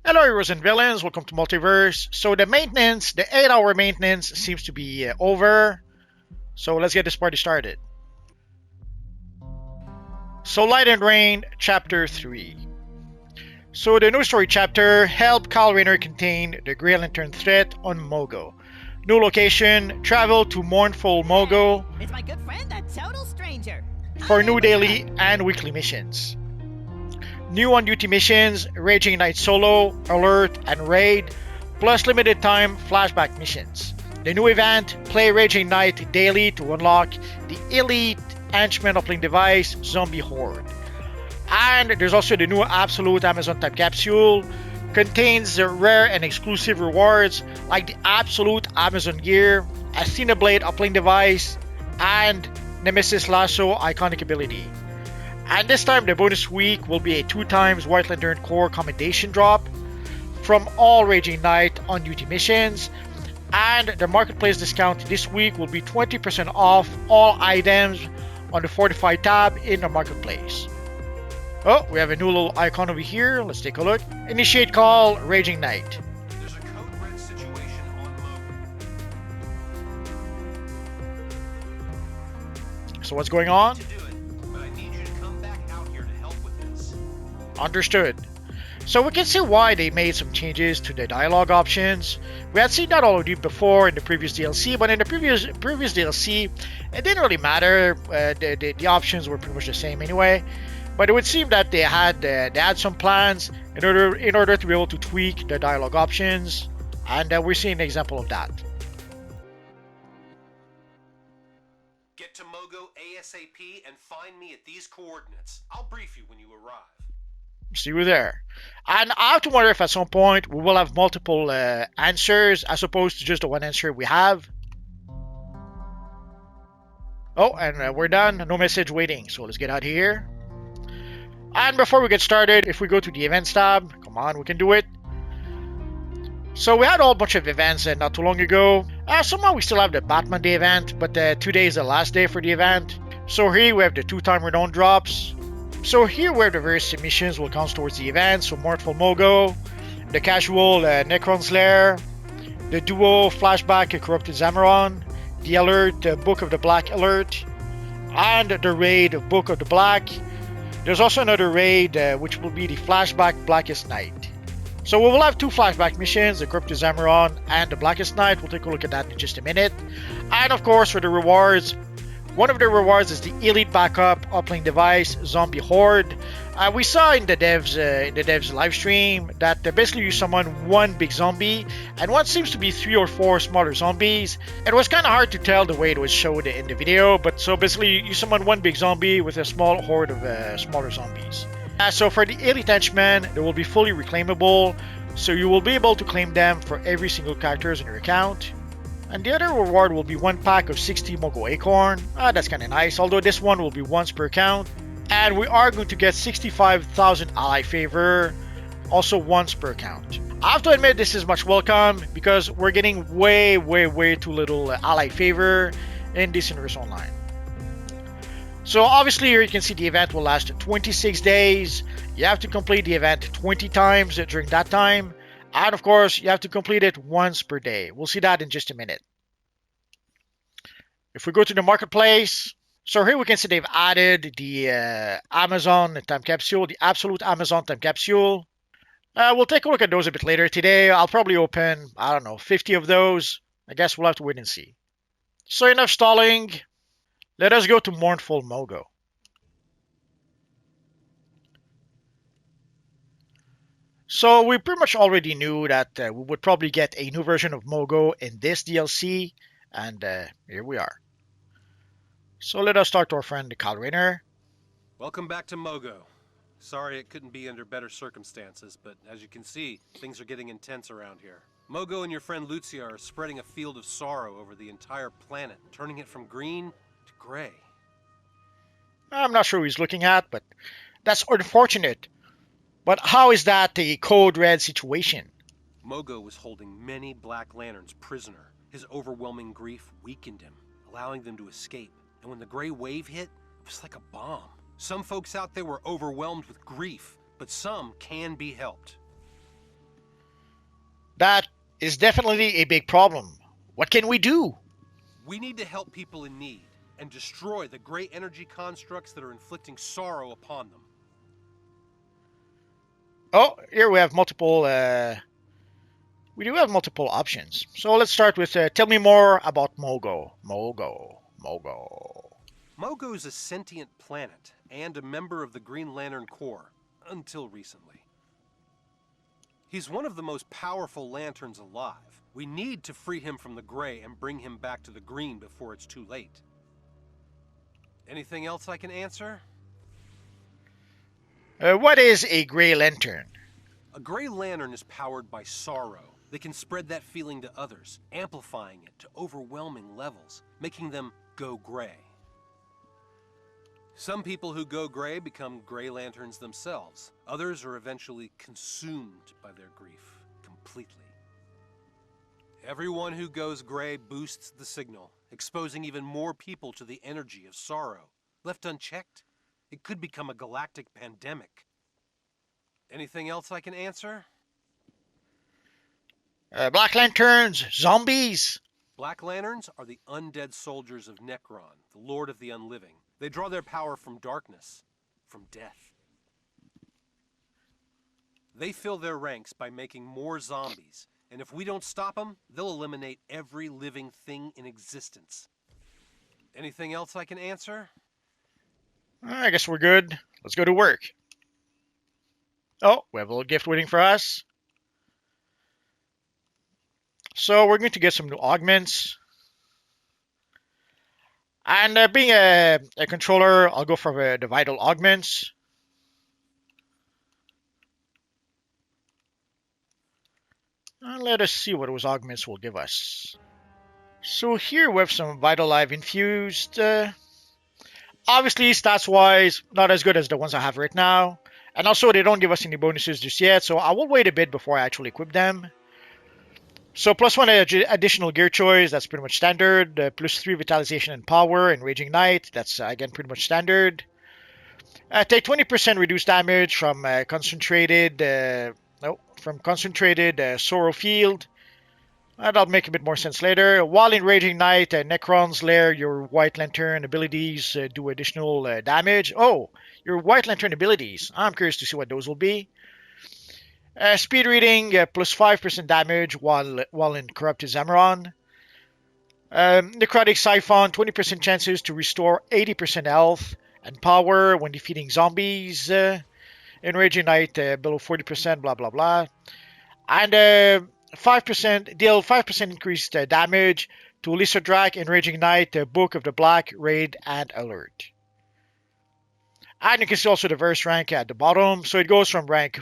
Hello heroes and villains, welcome to Multiverse. So the 8-hour maintenance seems to be over. So let's get this party started. So Light and Rain, Chapter 3. So the new story chapter helped Kyle Rayner contain the Grey Lantern threat on Mogo. New location, travel to mournful Mogo. It's my good friend, a total stranger. For new daily and weekly missions. New on-duty missions, Raging Knight Solo, Alert, and Raid, plus limited time flashback missions. The new event, play Raging Knight daily to unlock the Elite Henchman Uplink Device Zombie Horde. And there's also the new Absolute Amazon Time Capsule, contains rare and exclusive rewards like the Absolute Amazon Gear, Athena Blade Uplink Device, and Nemesis Lasso Iconic Ability. And this time the bonus week will be a 2x White Lantern Corps commendation drop from all Raging Knight on duty missions, and the marketplace discount this week will be 20% off all items on the Fortified tab in the marketplace. Oh, we have a new little icon over here. Let's take a look. Initiate call, Raging Knight. There's a code red situation on Mogo. So what's going on? Understood. So we can see why they made some changes to the dialogue options. We had seen that already before in the previous DLC, but in the previous DLC, it didn't really matter. The options were pretty much the same anyway. But it would seem that they had some plans in order to be able to tweak the dialogue options, and we're seeing an example of that. Get to Mogo ASAP and find me at these coordinates. I'll brief you when you arrive. See you there. And I have to wonder if at some point we will have multiple answers as opposed to just the one answer we have. Oh, and we're done. No message waiting. So let's get out of here. And before we get started, if we go to the events tab, come on, we can do it. So we had a whole bunch of events not too long ago. Somehow we still have the Batman Day event, but today is the last day for the event. So here we have the 2x Renown drops. So here where the various missions will count towards the event, so Mournful Mogo, the casual Nekron's Lair, the duo Flashback Corrupted Zamaron, the Alert Book of the Black Alert, and the raid Book of the Black. There's also another raid which will be the Flashback Blackest Night. So we will have two flashback missions, the Corrupted Zamaron and the Blackest Night. We'll take a look at that in just a minute. And of course for the rewards, one of the rewards is the Elite Backup Uplink Device Zombie Horde. We saw in the devs live stream that basically you summon one big zombie and one seems to be 3 or 4 smaller zombies. It was kind of hard to tell the way it was showed in the video, but so basically you summon one big zombie with a small horde of smaller zombies. So for the Elite Henchmen, they will be fully reclaimable, so you will be able to claim them for every single characters in your account. And the other reward will be 1 pack of 60 Mogo Acorn. That's kind of nice, although this one will be once per account. And we are going to get 65,000 ally favor, also once per account. I have to admit this is much welcome because we're getting way too little ally favor in this Universe Online. So obviously here you can see the event will last 26 days. You have to complete the event 20 times during that time. And of course, you have to complete it once per day. We'll see that in just a minute. If we go to the marketplace, so here we can see they've added the Amazon Time Capsule, the Absolute Amazon Time Capsule. We'll take a look at those a bit later today. I'll probably open, 50 of those. I guess we'll have to wait and see. So enough stalling. Let us go to Mournful Mogo. So we pretty much already knew that we would probably get a new version of Mogo in this DLC, and here we are. So let us talk to our friend Kyle Rayner. Welcome back to Mogo. Sorry it couldn't be under better circumstances, but as you can see, things are getting intense around here. Mogo and your friend Lucia are spreading a field of sorrow over the entire planet, turning it from green to gray. I'm not sure who he's looking at, but that's unfortunate. But how is that a code red situation? Mogo was holding many Black Lanterns prisoner. His overwhelming grief weakened him, allowing them to escape. And when the gray wave hit, it was like a bomb. Some folks out there were overwhelmed with grief, but some can be helped. That is definitely a big problem. What can we do? We need to help people in need and destroy the gray energy constructs that are inflicting sorrow upon them. Oh, here we have multiple. We do have multiple options. So let's start with tell me more about Mogo. Mogo. Mogo is a sentient planet and a member of the Green Lantern Corps, until recently. He's one of the most powerful lanterns alive. We need to free him from the gray and bring him back to the green before it's too late. Anything else I can answer? What is a Gray Lantern? A gray lantern is powered by sorrow. They can spread that feeling to others, amplifying it to overwhelming levels, making them go gray. Some people who go gray become gray lanterns themselves. Others are eventually consumed by their grief completely. Everyone who goes gray boosts the signal, exposing even more people to the energy of sorrow. Left unchecked, it could become a galactic pandemic. Anything else I can answer? Black Lanterns, zombies. Black Lanterns are the undead soldiers of Nekron, the Lord of the Unliving. They draw their power from darkness, from death. They fill their ranks by making more zombies, and if we don't stop them, they'll eliminate every living thing in existence. Anything else I can answer? I guess we're good. Let's go to work. Oh, we have a little gift waiting for us. So we're going to get some new augments. And being a controller, I'll go for the vital augments. Let us see what those augments will give us. So here we have some Vital Life infused. Obviously, stats-wise, not as good as the ones I have right now. And also, they don't give us any bonuses just yet, so I will wait a bit before I actually equip them. So plus 1 additional gear choice, that's pretty much standard. Plus 3 vitalization and power and Raging Knight, that's again pretty much standard. Take 20% reduced damage from concentrated Sorrow Field. That'll make a bit more sense later. While in Raging Knight, Nekron's Lair, your White Lantern abilities do additional damage. Oh, your White Lantern abilities. I'm curious to see what those will be. Speed Reading, plus 5% damage while in Corrupted Zamoron. Necrotic Siphon, 20% chances to restore 80% health and power when defeating zombies. In Raging Knight, below 40%, blah blah blah. And 5% deal 5% increased damage to Lysodrak in Raging Knight, Book of the Black, Raid, and Alert. And you can see also the verse rank at the bottom. So it goes from rank,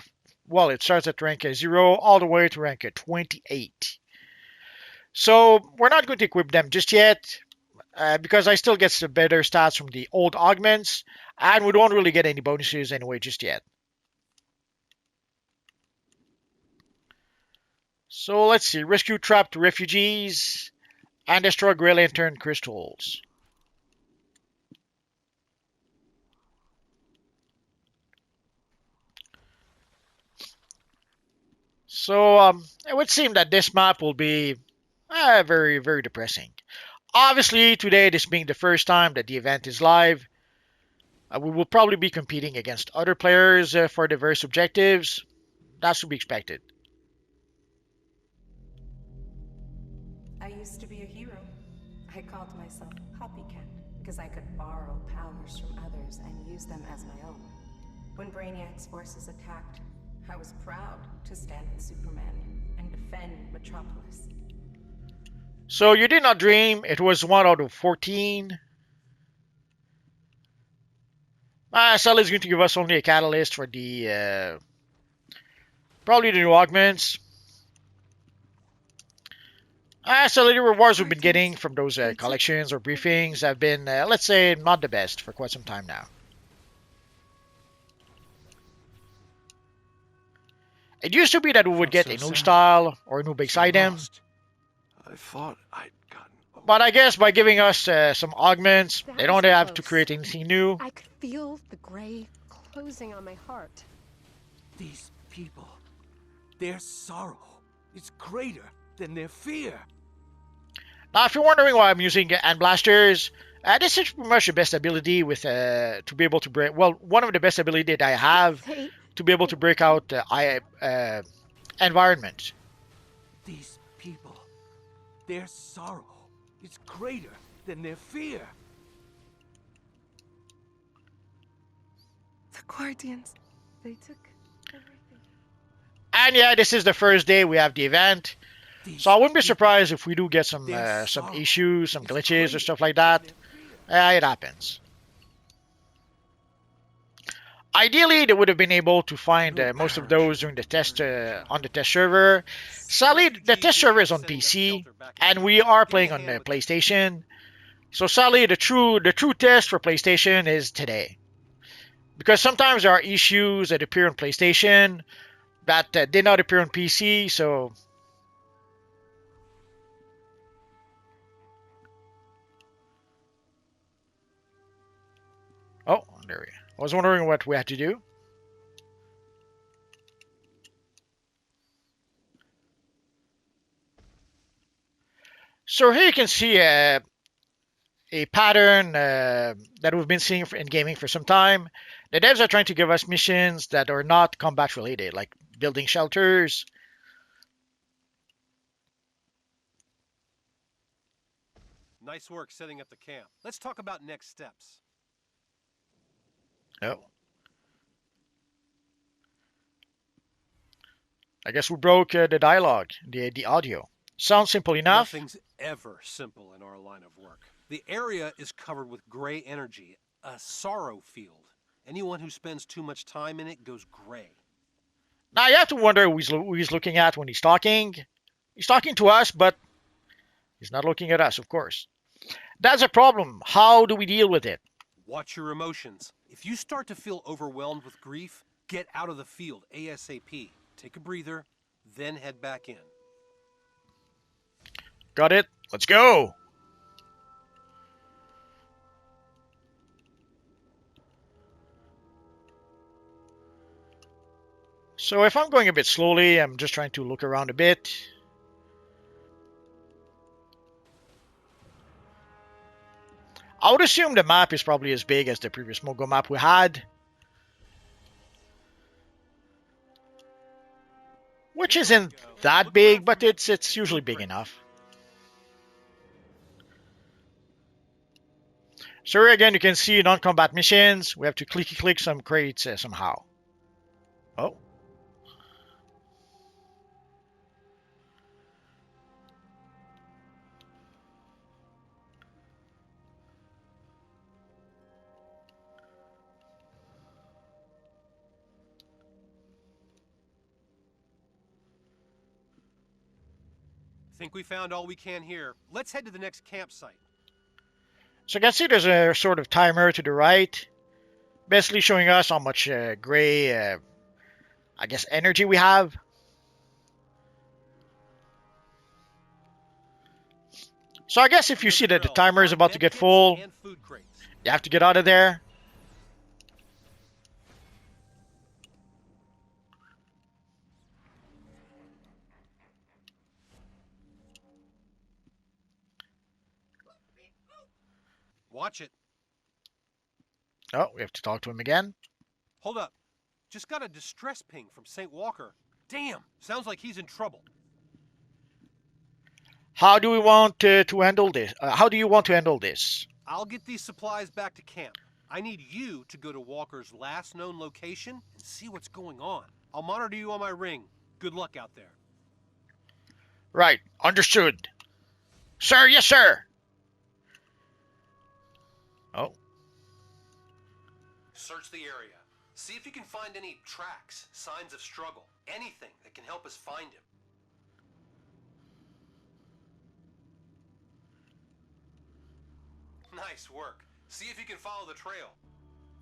well, it starts at rank 0 all the way to rank 28. So we're not going to equip them just yet because I still get some better stats from the old augments. And we don't really get any bonuses anyway just yet. So let's see. Rescue trapped refugees and destroy Grey Lantern crystals. So it would seem that this map will be very, very depressing. Obviously, today, this being the first time that the event is live, we will probably be competing against other players for the various objectives. That's to be expected. I used to be a hero. I called myself Copycat because I could borrow powers from others and use them as my own. When Brainiac's forces attacked, I was proud to stand with Superman and defend Metropolis. So you did not dream. It was 1 out of 14. Sully's going to give us only a catalyst for the probably the new augments. So the rewards we've been getting from those collections or briefings have been, let's say, not the best for quite some time now. It used to be that we would get a new style or a new base item. I thought I'd gotten... But I guess by giving us some augments, they don't have to create anything new. I could feel the gray closing on my heart. These people, their sorrow, is greater than their fear. Now, if you're wondering why I'm using hand blasters, this is pretty much the best ability with to be able to break. Well, one of the best ability that I have to be able to break out environment. These people, their sorrow is greater than their fear. The Guardians, they took everything. And yeah, this is the first day we have the event. These So I wouldn't be people, surprised if we do get some their sorrow issues, some is glitches greater or stuff like that. than their fear. It happens. Ideally, they would have been able to find most of those during the test on the test server. Sadly, the test server is on PC, and we are playing on the PlayStation. So sadly, the true test for PlayStation is today, because sometimes there are issues that appear on PlayStation that did not appear on PC. So. Oh, there we go. I was wondering what we had to do. So here you can see a pattern that we've been seeing in gaming for some time. The devs are trying to give us missions that are not combat related, like building shelters. Nice work setting up the camp. Let's talk about next steps. Oh. I guess we broke the dialogue, the audio. Sounds simple enough. Nothing's ever simple in our line of work. The area is covered with gray energy, a sorrow field. Anyone who spends too much time in it goes gray. Now you have to wonder who he's looking at when he's talking. He's talking to us, but he's not looking at us, of course. That's a problem. How do we deal with it? Watch your emotions. If you start to feel overwhelmed with grief, get out of the field ASAP. Take a breather, then head back in. Got it? Let's go! So if I'm going a bit slowly, I'm just trying to look around a bit. I would assume the map is probably as big as the previous Mogo map we had. Which isn't that big, but it's usually big enough. So here again, you can see non-combat missions. We have to click some crates somehow. Oh. Think we found all we can here. Let's head to the next campsite. So you can see there's a sort of timer to the right, basically showing us how much gray, I guess, energy we have. So I guess if you see that the timer is about to get full, you have to get out of there. Watch it. Oh, we have to talk to him again. Hold up. Just got a distress ping from St. Walker. Damn, sounds like he's in trouble. How do we want to handle this? How do you want to handle this? I'll get these supplies back to camp. I need you to go to Walker's last known location and see what's going on. I'll monitor you on my ring. Good luck out there. Right, understood. Sir, yes, sir. Oh. Search the area. See if you can find any tracks, signs of struggle, anything that can help us find him. Nice work. See if you can follow the trail.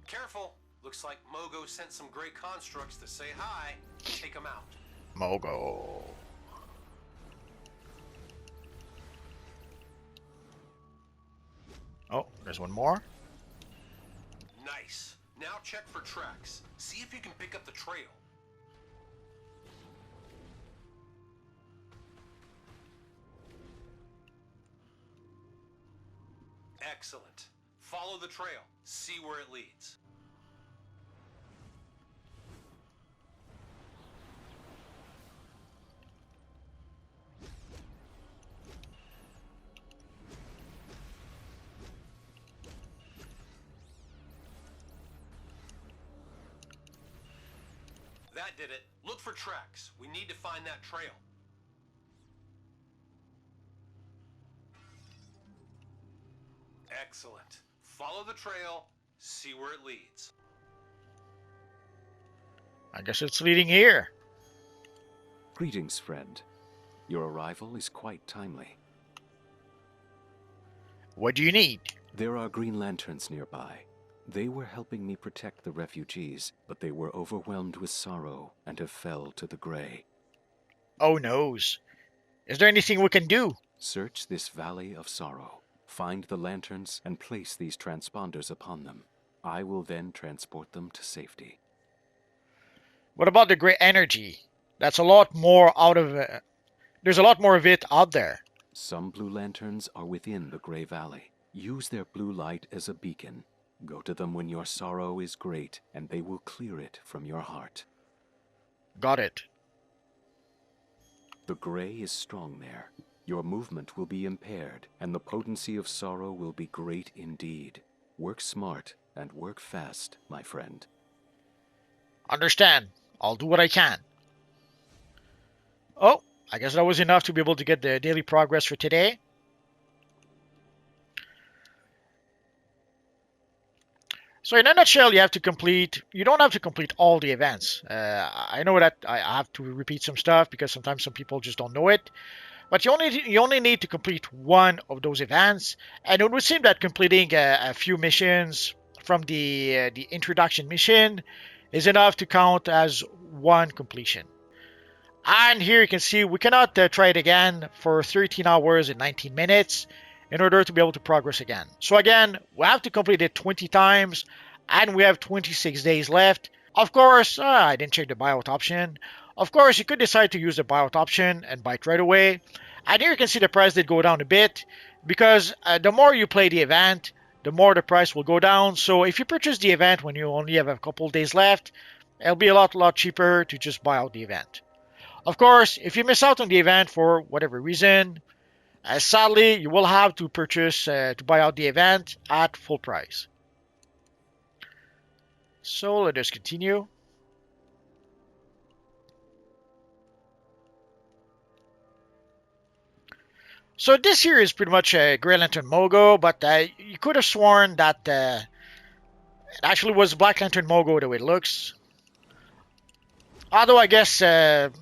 Careful. Looks like Mogo sent some gray constructs to say hi. Take them out. Mogo. Oh, there's one more. Nice. Now check for tracks. See if you can pick up the trail. Excellent. Follow the trail. See where it leads. That did it. Look for tracks. We need to find that trail. Excellent. Follow the trail. See where it leads. I guess it's leading here. Greetings, friend. Your arrival is quite timely. What do you need? There are green lanterns nearby. They were helping me protect the refugees, but they were overwhelmed with sorrow and have fell to the gray. Oh noes. Is there anything we can do? Search this valley of sorrow. Find the lanterns and place these transponders upon them. I will then transport them to safety. What about the gray energy? That's a lot more out of there's a lot more of it out there. Some blue lanterns are within the gray valley. Use their blue light as a beacon. Go to them when your sorrow is great, and they will clear it from your heart. Got it. The gray is strong there. Your movement will be impaired, and the potency of sorrow will be great indeed. Work smart and work fast, my friend. Understand. I'll do what I can. Oh, I guess that was enough to be able to get the daily progress for today. So in a nutshell, you don't have to complete all the events. I know that I have to repeat some stuff because sometimes some people just don't know it. But you only need to complete one of those events. And it would seem that completing a few missions from the introduction mission is enough to count as one completion. And here you can see we cannot try it again for 13 hours and 19 minutes in order to be able to progress again. So again, we have to complete it 20 times and we have 26 days left. Of course, I didn't check the buyout option. Of course, you could decide to use the buyout option and buy it right away. And here you can see the price did go down a bit because the more you play the event, the more the price will go down. So if you purchase the event when you only have a couple of days left, it'll be a lot cheaper to just buy out the event. Of course, if you miss out on the event for whatever reason, sadly, you will have to purchase to buy out the event at full price. So let us continue. So this here is pretty much a Grey Lantern Mogo, but you could have sworn that it actually was Black Lantern Mogo the way it looks. Although I guess it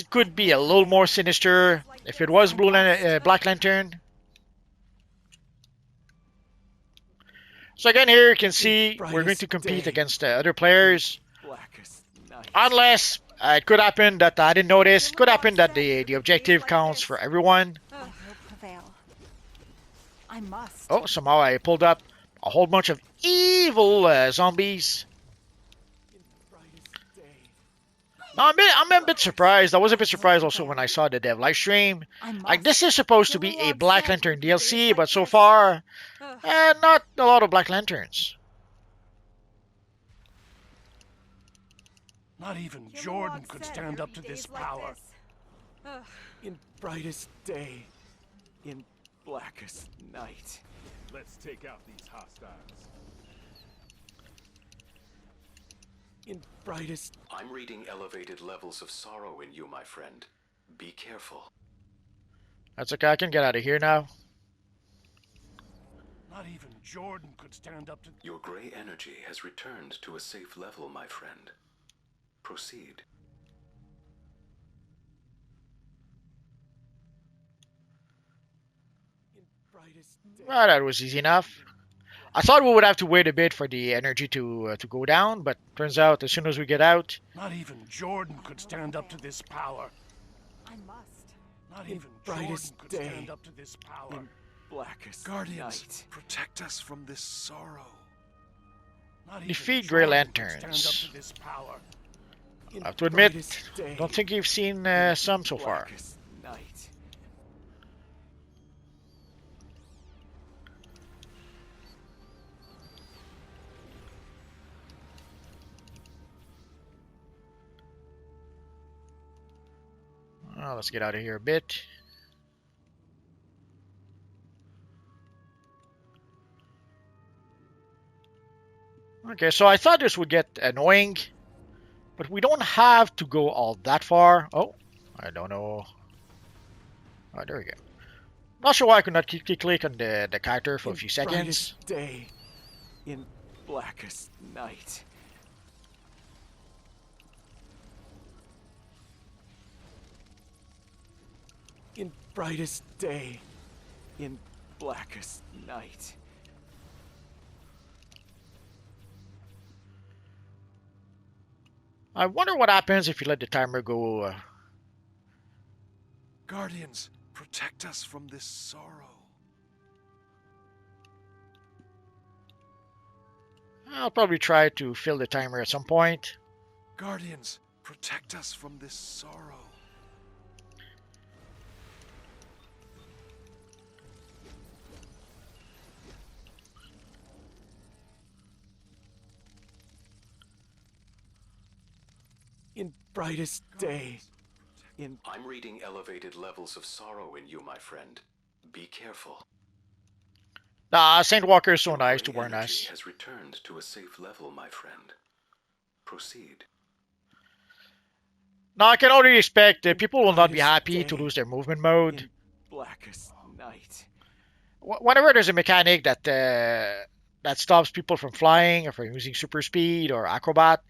could be a little more sinister if it was Black Lantern. So again here you can see we're going to compete against other players. Unless it could happen that I didn't notice. It could happen that the objective counts for everyone. I will prevail. I must. Oh, somehow I pulled up a whole bunch of evil zombies. Now, I'm a bit surprised. I was a bit surprised also when I saw the dev live stream. Like, this is supposed to be a Black Lantern DLC, but so far, not a lot of Black Lanterns. Not even Jordan could stand up to this power. In brightest day, in blackest night. Let's take out these hostiles. In brightest... I'm reading elevated levels of sorrow in you, my friend. Be careful. That's okay, I can get out of here now. Not even Jordan could stand up to... Your gray energy has returned to a safe level, my friend. Proceed. In brightest day. Well, that was easy enough. I thought we would have to wait a bit for the energy to go down, but turns out as soon as we get out... Not even Jordan could stand up to this power. I must. Not In even Jordan brightest could day, stand up to this power. in blackest Guardians, night. protect us from this sorrow. Not even Defeat Grey Jordan could Lanterns. stand up to this power. I have to admit, Brightest day, don't think you've seen some so far. blackest night. Let's get out of here a bit. Okay, so I thought this would get annoying, but we don't have to go all that far. Oh, I don't know. Oh, there we go. Not sure why I could not click on the character for a few seconds. Brightest day, in blackest night. In brightest day, in blackest night. I wonder what happens if you let the timer go. Guardians, protect us from this sorrow. I'll probably try to fill the timer at some point. Guardians, protect us from this sorrow. In brightest day, in... I'm reading elevated levels of sorrow in you, my friend. Be careful. Nah, Saint Walker is so nice to Gray warn energy us. has returned to a safe level, my friend. Proceed. Now I can already expect that people will not be brightest happy to day, lose their movement mode. in blackest night. Whenever there's a mechanic that stops people from flying or from using super speed or acrobat,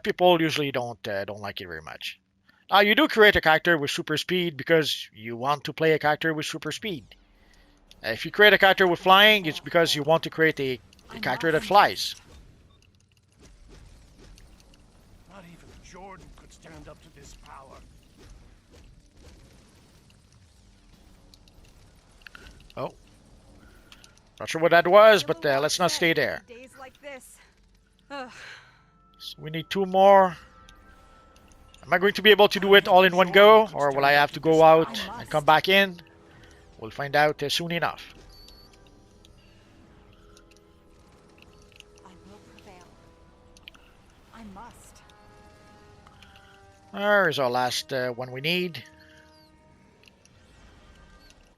people usually don't like it very much. Now you do create a character with super speed because you want to play a character with super speed. If you create a character with flying, it's because you want to create a character that flies. Not even Jordan could stand up to this power. Oh, not sure what that was, but let's not stay there. Days like this. Ugh. So we need 2 more. Am I going to be able to do it all in one go, or will I have to go out and come back in? We'll find out soon enough. I will prevail. I must. There's our last one we need.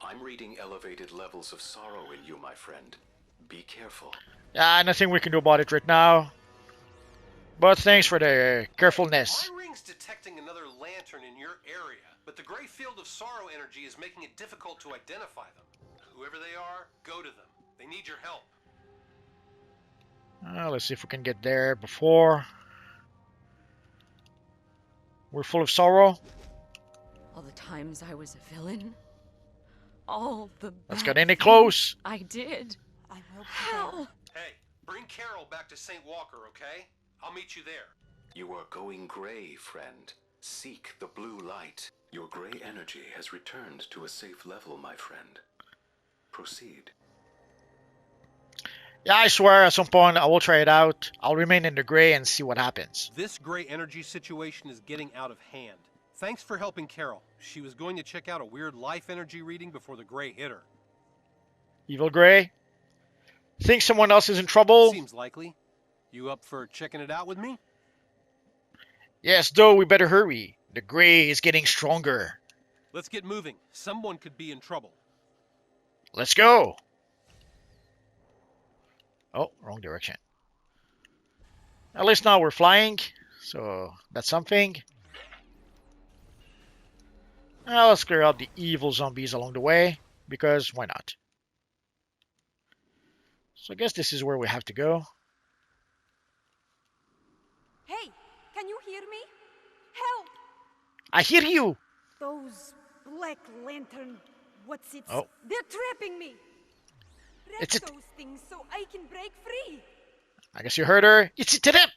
I'm reading elevated levels of sorrow in you, my friend. Be careful. Nothing we can do about it right now. But thanks for the carefulness. My ring's detecting another lantern in your area, but the gray field of sorrow energy is making it difficult to identify them. Whoever they are, go to them. They need your help. Let's see if we can get there before we're full of sorrow. All the times I was a villain. All the Let's bad get in it things close. I did. I will prevail. Hell! Hey, bring Carol back to St. Walker, okay? I'll meet you there. You are going gray, friend. Seek the blue light. Your gray energy has returned to a safe level, my friend. Proceed. Yeah, I swear at some point I will try it out. I'll remain in the gray and see what happens. This gray energy situation is getting out of hand. Thanks for helping Carol. She was going to check out a weird life energy reading before the gray hit her. Evil Gray? Think someone else is in trouble? Seems likely. You up for checking it out with me? Yes, though we better hurry. The gray is getting stronger. Let's get moving. Someone could be in trouble. Let's go. Oh, wrong direction. At least now we're flying, so that's something. Now let's clear out the evil zombies along the way, because why not? So I guess this is where we have to go. Hey, can you hear me? Help! I hear you! Those black lantern, what's it? Oh. They're trapping me. Wreck It's a- those things so I can break free. I guess you heard her. It's a trap!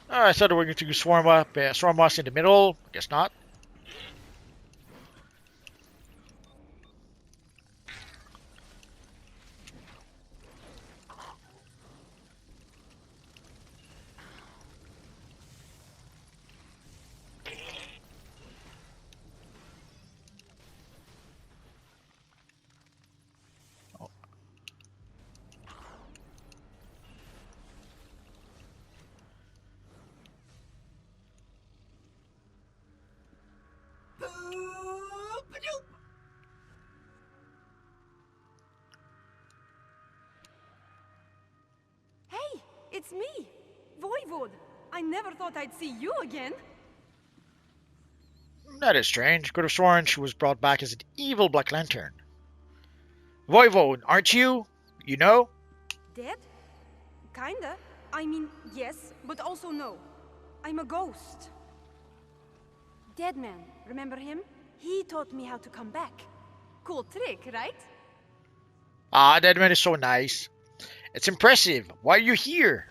Oh, I thought we were going to swarm us in the middle. I guess not. me, Voivod. I never thought I'd see you again. That is strange. Could have sworn she was brought back as an evil Black Lantern. Voivod, aren't you? You know? Dead? Kinda. I mean, yes, but also no. I'm a ghost. Dead man, remember him? He taught me how to come back. Cool trick, right? Ah, that man is so nice. It's impressive. Why are you here?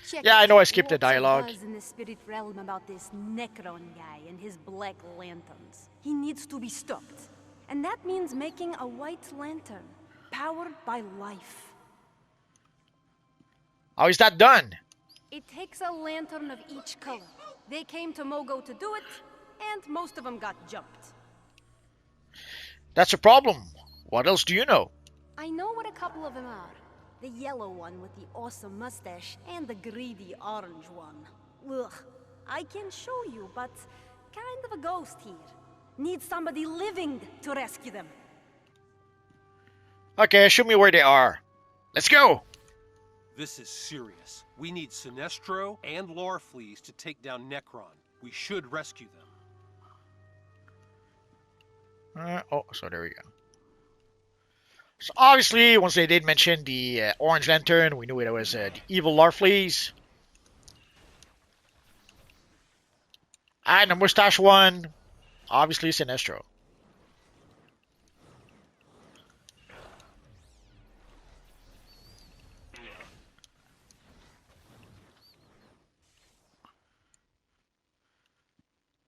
Check Yeah, I it. know I skipped the Lots of dialogue. buzz in the spirit realm about this Nekron guy and his black lanterns. He needs to be stopped. And that means making a white lantern, powered by life. How is that done? It takes a lantern of each color. They came to Mogo to do it, and most of them got jumped. That's a problem. What else do you know? I know what a couple of them are. The yellow one with the awesome mustache, and the greedy orange one. Ugh, I can show you, but kind of a ghost here. Need somebody living to rescue them. Okay, show me where they are. Let's go! This is serious. We need Sinestro and Larfleeze to take down Nekron. We should rescue them. Oh, so there we go. So obviously, once they did mention the orange lantern, we knew it was the evil Larfleeze. And the mustache one, obviously Sinestro.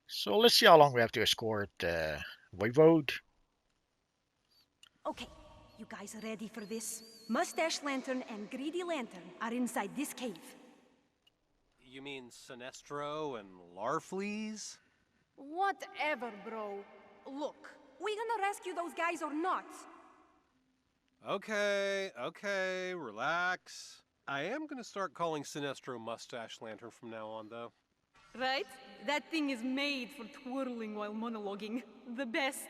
So let's see how long we have to escort Voivod. Okay, you guys ready for this? Mustache Lantern and Greedy Lantern are inside this cave. You mean Sinestro and Larfleeze? Whatever, bro. Look, we gonna rescue those guys or not? Okay, relax. I am gonna start calling Sinestro Mustache Lantern from now on, though. Right? That thing is made for twirling while monologuing. The best.